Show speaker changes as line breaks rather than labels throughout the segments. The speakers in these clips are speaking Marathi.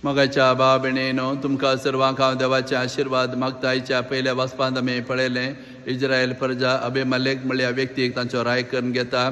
मोगाच्या भाव भयणीनो, तुमकां सर्वांक हांव देवाचे आशिर्वाद मागतायच्या पयल्या वचपांत आमी पळयलें इस्रायल प्रजा अभिमेलेक म्हणल्या व्यक्तीक तांचो राय करून घेता.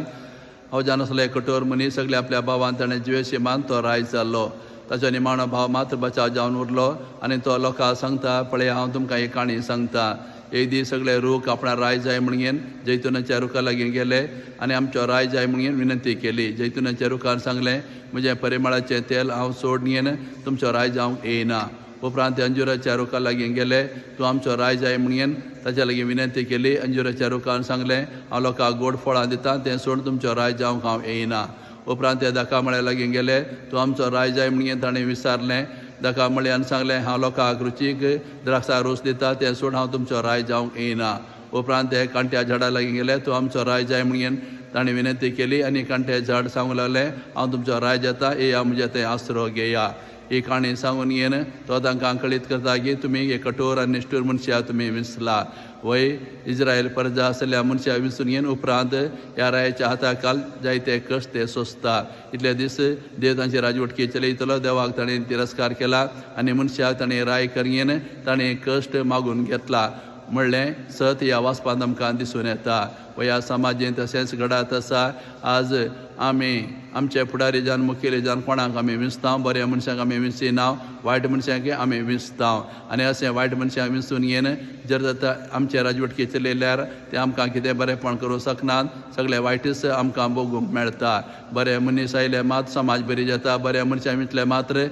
हांव जानासलो कठोर मनीस सगळे आपल्या भावान ताणें द्वेशी मान तो राय जाल्लो. ताचो निमाणो भाव मात्र बचाव जावन उरलो आनी तो लोकांक सांगता, पळय हांव तुमकां एक काणी सांगता. एक दीस सगळे रूख आपणाक राय जाय म्हणून जैतुनाच्या रुखा लागीं गेले आनी आमचो राय जाय म्हणून विनंती केली. जैतुनाच्या रुखान सांगलें, म्हजें परिमळाचें तेल हांव सोडून तुमचो राय जावंक येना. उपरांत अंजुराच्या रुखा लागीं गेले, तूं आमचो राय जाय म्हणून ताच्या लागीं विनंती केली. अंजुराच्या रुखान सांगलें, हांव लोकांक गोड फळां दितां, तें सोडून तुमचो राय जावंक हांव येना. उपरांत त्या दाखामळ्या लागीं गेले, तूं आमचो राय जाय म्हणून ताणें विचारलें. दाखामळ्यान सांगलें, हांव लोकांक रुचीक द्राक्षा रोस दिता, तें सोड हांव तुमचो राय जावंक येना. उपरांत ते कांट्या झाडा लागीं गेले, तूं आमचो राय जाय म्हणून ताणें विनंती केली आनी कांट्या झाड सांगूंक लागलें, हांव तुमचो राय जाता, येया म्हजें तें आसरो घेया. ही काणी सांगून तो तांकां कळीत करता की तुमी एक कठोर आनी निश्ठूर मनशाक तुमी विसला. वय इस्रायल प्रजा आसलेल्या मनशाक विसरून उपरांत ह्या रायाच्या हाताखाल जायते कश्ट ते सोंसता. इतले दीस देव तांची राजवटकी चलयतलो. देवाक ताणें तिरस्कार केला आनी मनशाक ताणें राय करून ताणें कश्ट मागून घेतला म्हणलें सत ह्या वाचपांत आमकां दिसून येता. व ह्या समाजीन तशेंच घडत आसा. आज आमी आमचे फुडारी जावन मुखेली जावन कोणाक आमी विंचतांव, बऱ्या मनशांक आमी विंचिना, वायट मनशांक आमी विंचतांव. आनी अशें वायट मनशांक विंचून जर जाता आमचे राजवटकी चलयल्यार ते आमकां कितें बरेंपण करूं शकनात. सगळे वायटच आमकां भोगूंक मेळटा. बरे मनीस आयले मात समाज बरी जाता. बऱ्या मनशां विंचले मात्र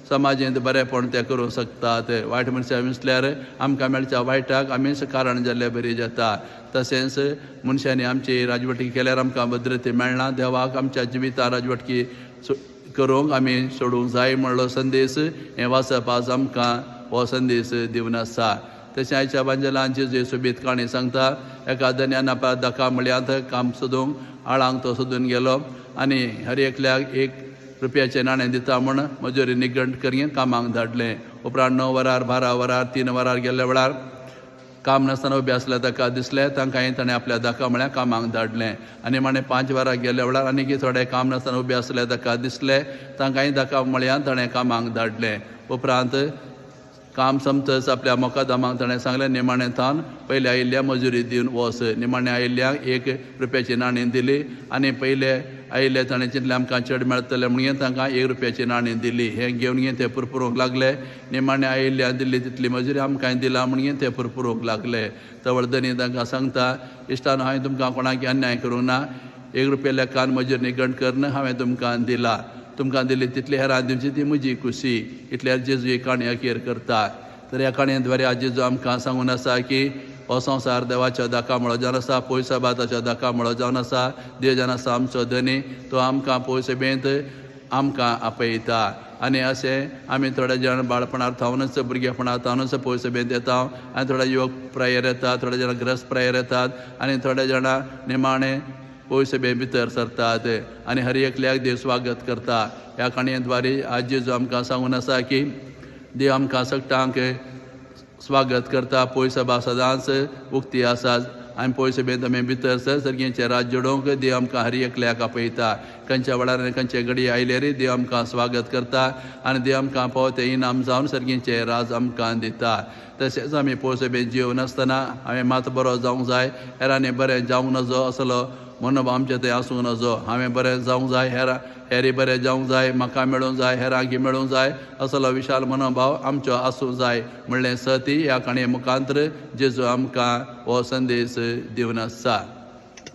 समाजींत बरेपण ते करूं शकतात. वायट मनशां विंचल्यार आमकां मेळच्या वायटाक आमीच कारण जाल्ले बरी जाता. तशेंच मनशांनी आमची राजवटी केल्यार आमकां भद्रती मेळना. देवाक आमच्या जिवितां राजवटकी करूंक आमी सोडूंक जाय म्हणलो संदेश हें वाचप आज आमकां हो संदेश दिवन आसा. तशें आयच्या बांजलान जेजू सोबीत काणी सांगता. एका धन्यान आपल्या दाखामळ्यांत काम सोदूंक आळांक तो सोदून गेलो आनी हर एकल्याक एक रुपयाचें नाणें दिता म्हूण मजुरी निगंट करून कामाक धाडलें. उपरांत 9 वरार 12 वरार 3 वरार गेल्या वेळार काम नासतना उबे आसले ताका दिसलें. तांकांय ताणें आपल्या दाखामळ्याक कामाक धाडलें. आनी माणें 5 वरार गेल्या वेळार आनीक थोडे काम नासतना उबे आसले ताका दिसलें. तांकांय दाखामळ्यान ताणें कामाक धाडलें. उपरांत काम समतच आपल्या मोकादामाक ताणें सांगलें, निमाणें थावन पयले आयिल्ल्या मजुरी दिवन वच. निमाणें आयिल्ल्यांक 1 रुपयाची नाणीं दिली आनी पयले आयिल्ले ताणें चिंतलें आमकां चड मेळटलें म्हणून तांकां 1 रुपयाची नाणीं दिली. हें घेवन ते पुरपुरूंक लागले. निमाणें आयिल्ल्यान दिल्ली तितली मजुरी आमकांय दिला म्हणून ते पुरपुरूंक लागले. तवळ धनी तांकां सांगता, इश्टानो हांवें तुमकां कोणाक अन्याय करूंक ना. 1 रुपया लेखान मजूर निगंट करन हांवें तुमकां दिला. तुमकां दिली तितली हेरां दिवची ती म्हजी खुशी. इतल्यार जेजू ही काणी अखेर करता. तर ह्या काणयेद्वारे आज जेजू आमकां सांगून आसा की हो संवसार देवाच्या दाखामळो जावन आसा. पयसो बाताच्या दाखामळो जावन आसा. देव जावन आसा आमचो धनी. तो आमकां पयसो बेंत आमकां आपयता. आनी अशें आमी थोडे जाण बाळपणांत थावनच भुरगेपणांत थावनच पयसो बेंत येता. आनी थोडे युवक प्रायर येतात, थोडे जाण ग्रस्त प्रायर येतात आनी थोडे जाणां निमाणें पयसो बे भितर सरतात आनी हर एकल्याक देव स्वागत करता. ह्या काणयेद्वारे आज जेजू आमकां सांगून आसा की देव आमकां सगळ्यांक स्वागत करता. पयसो बा सदांच उक्ती आसा आनी पयसो बेंत आमी भितर सर सर्गेचें राज जोडोवंक देव आमकां हर एकल्याक आपयता. खंयच्या वेळार आनी खंयचे घडये आयल्यार देव आमकां स्वागत करता आनी देव आमकां पावतें इनाम जावन सर्गेचें राज आमकां दिता. तशेंच आमी पयसो बेंत जियोवन आसतना हांवें मात बरो जावंक जाय, हेरांनी बरें जावंक नजो असलो मनोभाव आमचें तें आसूंक नजो. हांवें बरें जावंक जाय, हेरी बरें जावंक जाय, म्हाका मेळूंक जाय, हेरांक मेळूंक जाय असलो विशाल मनोभाव आमचो आसूंक जाय म्हणलें सती ह्या काणये मुखांतर जेजू आमकां हो संदेश दिवन आसा.